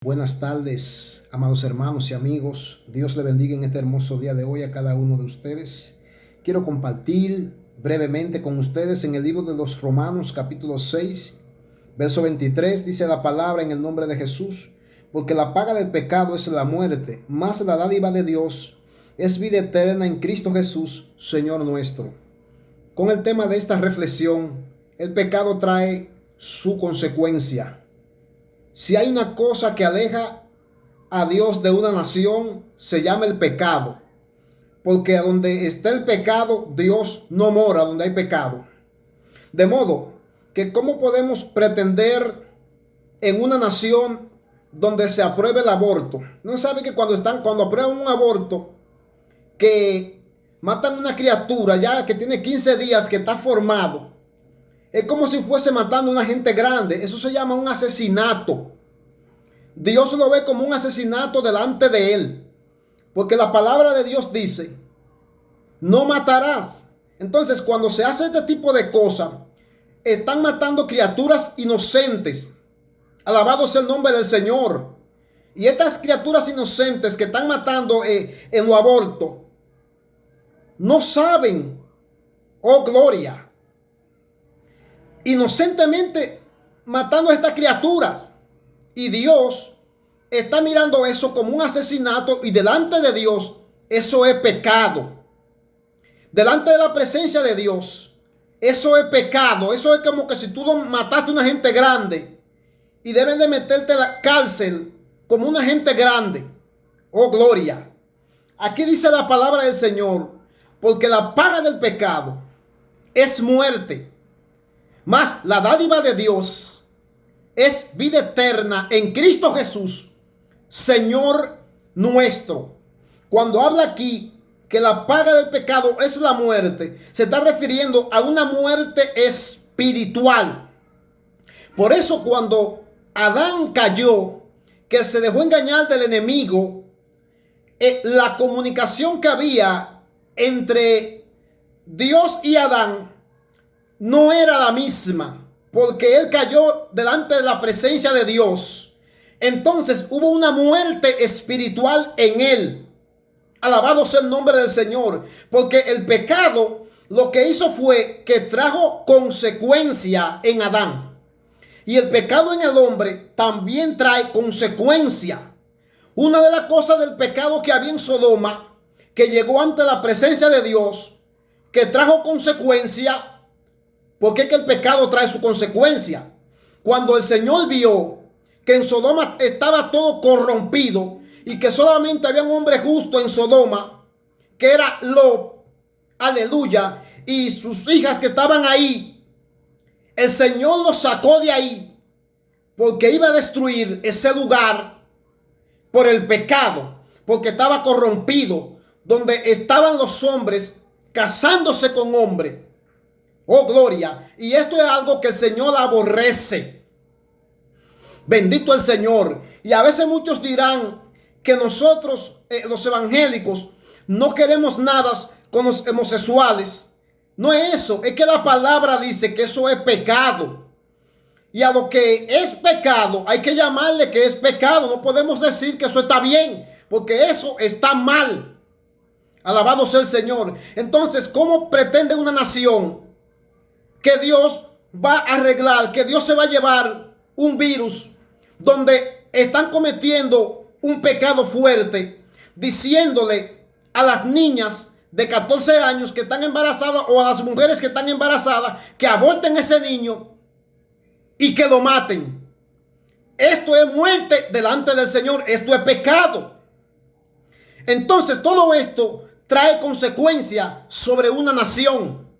Buenas tardes, amados hermanos y amigos. Dios le bendiga en este hermoso día de hoy a cada uno de ustedes. Quiero compartir brevemente con ustedes en el libro de los Romanos, capítulo 6, verso 23. Dice la palabra en el nombre de Jesús: porque la paga del pecado es la muerte, mas la dádiva de Dios es vida eterna en Cristo Jesús, Señor nuestro. Con el tema de esta reflexión, el pecado trae su consecuencia. Si hay una cosa que aleja a Dios de una nación, se llama el pecado. Porque donde está el pecado, Dios no mora donde hay pecado. De modo que ¿cómo podemos pretender en una nación donde se apruebe el aborto? ¿No sabe que cuando aprueban un aborto, que matan a una criatura ya que tiene 15 días que está formado? Es como si fuese matando a una gente grande. Eso se llama un asesinato. Dios lo ve como un asesinato delante de él. Porque la palabra de Dios dice: no matarás. Entonces, cuando se hace este tipo de cosas, están matando criaturas inocentes. Alabado sea el nombre del Señor. Y estas criaturas inocentes que están matando en lo aborto, no saben, oh gloria, inocentemente matando a estas criaturas, y Dios está mirando eso como un asesinato, y delante de Dios eso es pecado. Delante de la presencia de Dios eso es pecado. Eso es como que si tú mataste a una gente grande y deben de meterte a la cárcel como una gente grande. Oh gloria. Aquí dice la palabra del Señor: porque la paga del pecado es muerte, mas la dádiva de Dios es vida eterna en Cristo Jesús, Señor nuestro. Cuando habla aquí que la paga del pecado es la muerte, se está refiriendo a una muerte espiritual. Por eso cuando Adán cayó, que se dejó engañar del enemigo, la comunicación que había entre Dios y Adán no era la misma, porque él cayó delante de la presencia de Dios. Entonces hubo una muerte espiritual en él. Alabado sea el nombre del Señor. Porque el pecado lo que hizo fue que trajo consecuencia en Adán. Y el pecado en el hombre también trae consecuencia. Una de las cosas del pecado que había en Sodoma, que llegó ante la presencia de Dios, que trajo consecuencia, porque es que el pecado trae su consecuencia. Cuando el Señor vio que en Sodoma estaba todo corrompido y que solamente había un hombre justo en Sodoma, que era Lot, aleluya, y sus hijas que estaban ahí, el Señor los sacó de ahí porque iba a destruir ese lugar por el pecado, porque estaba corrompido, donde estaban los hombres casándose con hombres. Oh gloria. Y esto es algo que el Señor aborrece. Bendito el Señor. Y a veces muchos dirán que nosotros, los evangélicos, no queremos nada con los homosexuales. No es eso, es que la palabra dice que eso es pecado. Y a lo que es pecado hay que llamarle que es pecado. No podemos decir que eso está bien, porque eso está mal. Alabado sea el Señor. Entonces, ¿cómo pretende una nación que Dios va a arreglar, que Dios se va a llevar un virus donde están cometiendo un pecado fuerte, diciéndole a las niñas de 14 años que están embarazadas, o a las mujeres que están embarazadas, que aborten ese niño y que lo maten? Esto es muerte delante del Señor. Esto es pecado. Entonces todo esto trae consecuencia sobre una nación.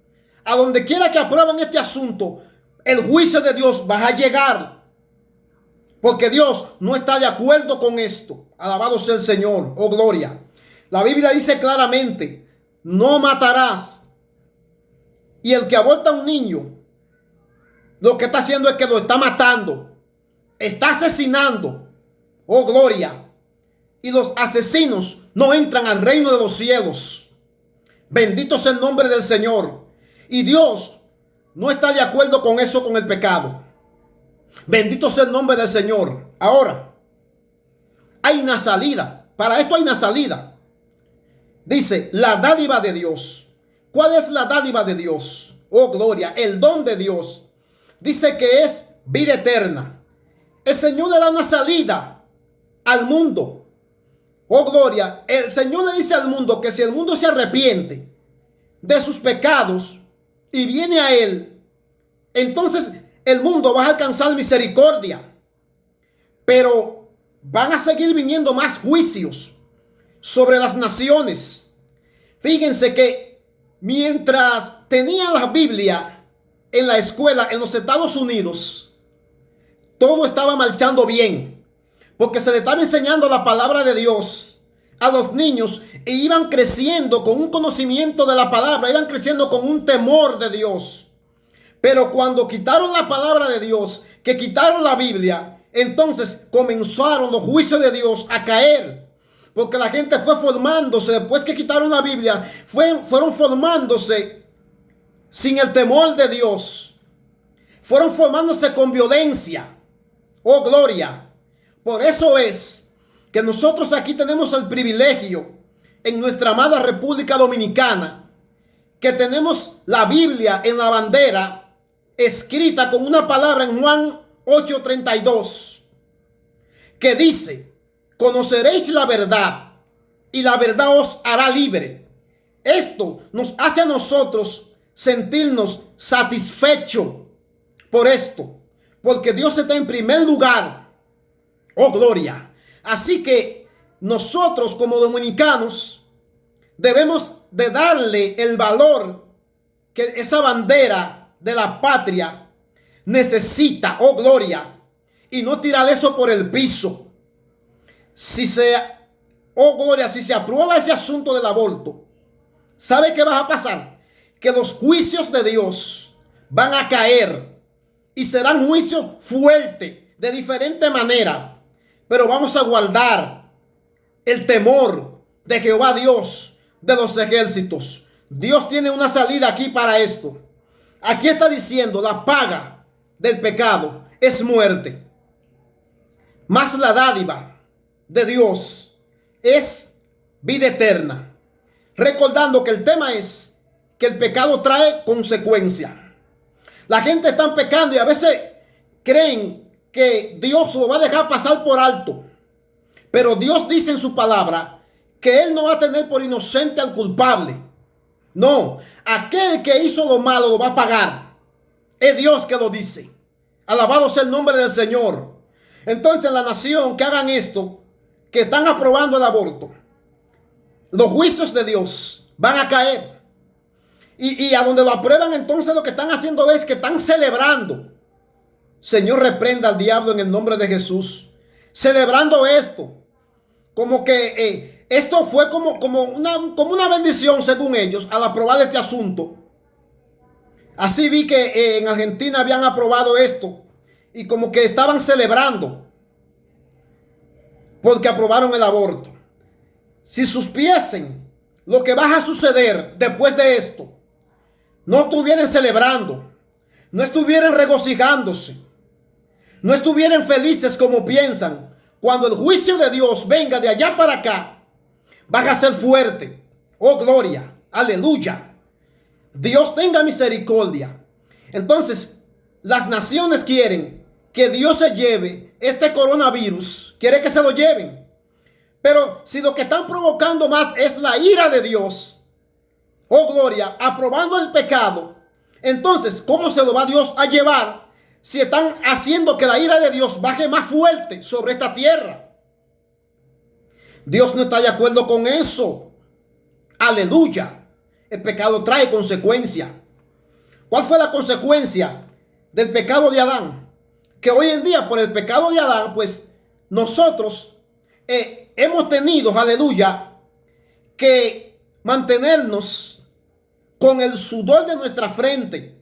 A donde quiera que aprueben este asunto, el juicio de Dios va a llegar, porque Dios no está de acuerdo con esto. Alabado sea el Señor. Oh gloria. La Biblia dice claramente: no matarás. Y el que aborta a un niño, lo que está haciendo es que lo está matando, está asesinando. Oh gloria. Y los asesinos no entran al reino de los cielos. Bendito sea el nombre del Señor. Y Dios no está de acuerdo con eso, con el pecado. Bendito sea el nombre del Señor. Ahora, hay una salida. Para esto hay una salida. Dice, la dádiva de Dios. ¿Cuál es la dádiva de Dios? Oh, gloria, el don de Dios. Dice que es vida eterna. El Señor le da una salida al mundo. Oh, gloria, el Señor le dice al mundo que si el mundo se arrepiente de sus pecados y viene a Él, entonces el mundo va a alcanzar misericordia. Pero van a seguir viniendo más juicios sobre las naciones. Fíjense que mientras tenían la Biblia en la escuela en los Estados Unidos, todo estaba marchando bien, porque se le estaba enseñando la palabra de Dios a los niños e iban creciendo con un conocimiento de la palabra, iban creciendo con un temor de Dios. Pero cuando quitaron la palabra de Dios, que quitaron la Biblia, entonces comenzaron los juicios de Dios a caer. Porque la gente fue formándose, después que quitaron la Biblia, fueron formándose sin el temor de Dios. Fueron formándose con violencia. Oh, gloria. Por eso es que nosotros aquí tenemos el privilegio en nuestra amada República Dominicana, que tenemos la Biblia en la bandera, escrita con una palabra en Juan 8:32, que dice: conoceréis la verdad y la verdad os hará libre. Esto nos hace a nosotros sentirnos satisfechos por esto, porque Dios está en primer lugar. Oh, gloria. Así que nosotros como dominicanos debemos de darle el valor que esa bandera de la patria necesita. Oh, gloria. Y no tirar eso por el piso. Si se aprueba ese asunto del aborto, ¿sabe qué va a pasar? Que los juicios de Dios van a caer y serán juicios fuertes de diferente manera, pero vamos a guardar el temor de Jehová Dios de los ejércitos. Dios tiene una salida aquí para esto. Aquí está diciendo: la paga del pecado es muerte, mas la dádiva de Dios es vida eterna. Recordando que el tema es que el pecado trae consecuencias. La gente está pecando y a veces creen que Dios lo va a dejar pasar por alto. Pero Dios dice en su palabra que Él no va a tener por inocente al culpable. No, aquel que hizo lo malo lo va a pagar. Es Dios que lo dice. Alabado sea el nombre del Señor. Entonces, la nación que hagan esto, que están aprobando el aborto, los juicios de Dios van a caer. Y a donde lo aprueban, entonces lo que están haciendo es que están celebrando. Señor, reprenda al diablo en el nombre de Jesús. Celebrando esto. Como que esto fue como una bendición, según ellos, al aprobar este asunto. Así vi que en Argentina habían aprobado esto. Y como que estaban celebrando porque aprobaron el aborto. Si supiesen lo que va a suceder después de esto, no estuvieran celebrando, no estuvieran regocijándose, no estuvieran felices como piensan. Cuando el juicio de Dios venga de allá para acá, van a ser fuerte. Oh, gloria, aleluya. Dios tenga misericordia. Entonces, las naciones quieren que Dios se lleve este coronavirus, quiere que se lo lleven. Pero si lo que están provocando más es la ira de Dios, oh, gloria, aprobando el pecado, entonces, ¿cómo se lo va Dios a llevar si están haciendo que la ira de Dios baje más fuerte sobre esta tierra? Dios no está de acuerdo con eso. Aleluya. El pecado trae consecuencia. ¿Cuál fue la consecuencia del pecado de Adán? Que hoy en día, por el pecado de Adán, pues nosotros hemos tenido, aleluya, que mantenernos con el sudor de nuestra frente.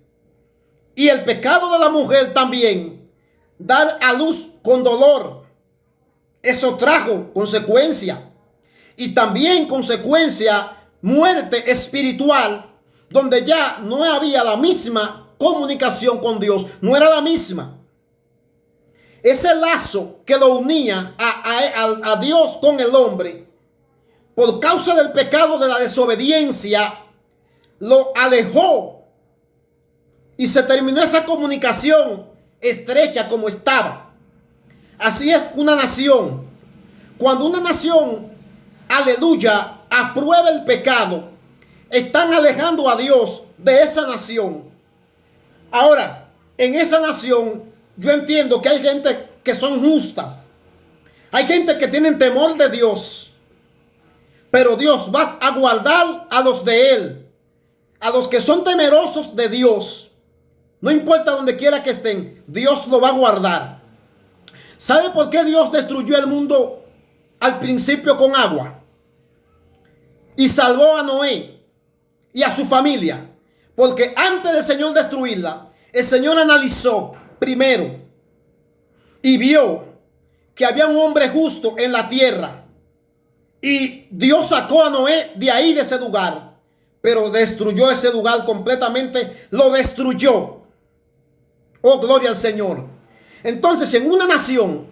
Y el pecado de la mujer también, dar a luz con dolor. Eso trajo consecuencia. Y también consecuencia, muerte espiritual, donde ya no había la misma comunicación con Dios. No era la misma. ese lazo que lo unía a Dios con el hombre, por causa del pecado de la desobediencia, lo alejó y se terminó esa comunicación estrecha como estaba. Así es una nación. Cuando una nación, aleluya, aprueba el pecado, están alejando a Dios de esa nación. Ahora, en esa nación, yo entiendo que hay gente que son justas. Hay gente que tiene temor de Dios. Pero Dios va a guardar a los de Él. A los que son temerosos de Dios. No importa donde quiera que estén, Dios lo va a guardar. ¿Sabe por qué Dios destruyó el mundo al principio con agua? Y salvó a Noé y a su familia. Porque antes del Señor destruirla, el Señor analizó primero y vio que había un hombre justo en la tierra. Y Dios sacó a Noé de ahí, de ese lugar. Pero destruyó ese lugar completamente. Lo destruyó. Oh, gloria al Señor. Entonces, en una nación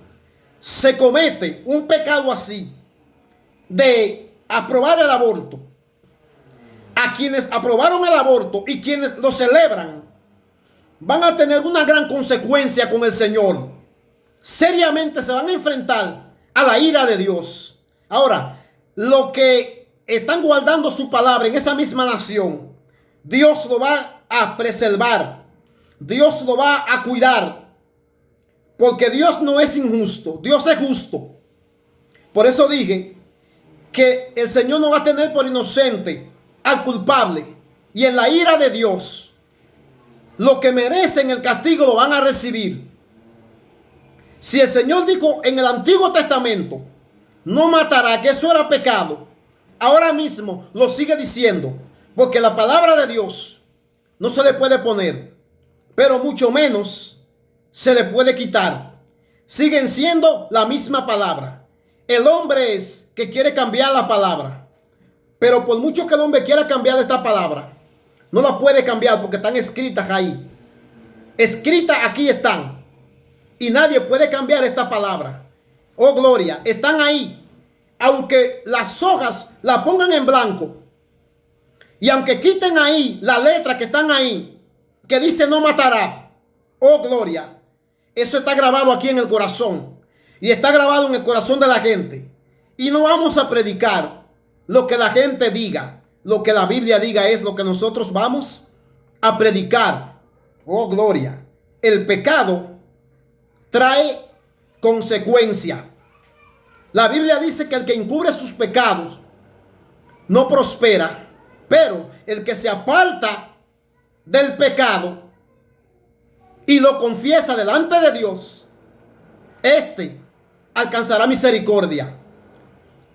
se comete un pecado así, de aprobar el aborto, a quienes aprobaron el aborto y quienes lo celebran, van a tener una gran consecuencia con el Señor. Seriamente se van a enfrentar a la ira de Dios. Ahora, lo que están guardando su palabra en esa misma nación, Dios lo va a preservar. Dios lo va a cuidar. Porque Dios no es injusto. Dios es justo. Por eso dije que el Señor no va a tener por inocente al culpable. Y en la ira de Dios, lo que merecen el castigo lo van a recibir. Si el Señor dijo en el Antiguo Testamento, no matará, que eso era pecado, ahora mismo lo sigue diciendo. Porque la palabra de Dios no se le puede poner, pero mucho menos se le puede quitar. Siguen siendo la misma palabra. El hombre es que quiere cambiar la palabra. Pero por mucho que el hombre quiera cambiar esta palabra, no la puede cambiar porque están escritas ahí. Escritas aquí están. Y nadie puede cambiar esta palabra. Oh, gloria. Están ahí. Aunque las hojas la pongan en blanco. Y aunque quiten ahí la letra que están ahí, que dice no matará. Oh, gloria. Eso está grabado aquí en el corazón. Y está grabado en el corazón de la gente. Y no vamos a predicar lo que la gente diga. Lo que la Biblia diga es lo que nosotros vamos a predicar. Oh, gloria. El pecado trae consecuencia. La Biblia dice que el que encubre sus pecados no prospera. Pero el que se aparta del pecado y lo confiesa delante de Dios, este alcanzará misericordia.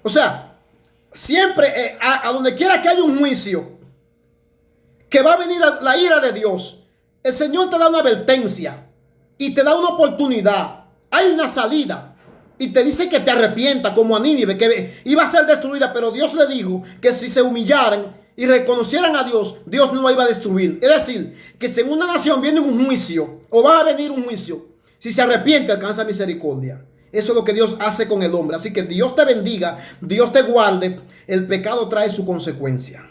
O sea, siempre a donde quiera que haya un juicio, que va a venir la ira de Dios, el Señor te da una advertencia y te da una oportunidad. Hay una salida y te dice que te arrepienta, como a Nínive, que iba a ser destruida, pero Dios le dijo que si se humillaran y reconocieran a Dios, Dios no la iba a destruir. Es decir, que si en una nación viene un juicio, o va a venir un juicio, si se arrepiente, alcanza misericordia. Eso es lo que Dios hace con el hombre. Así que Dios te bendiga, Dios te guarde. El pecado trae su consecuencia.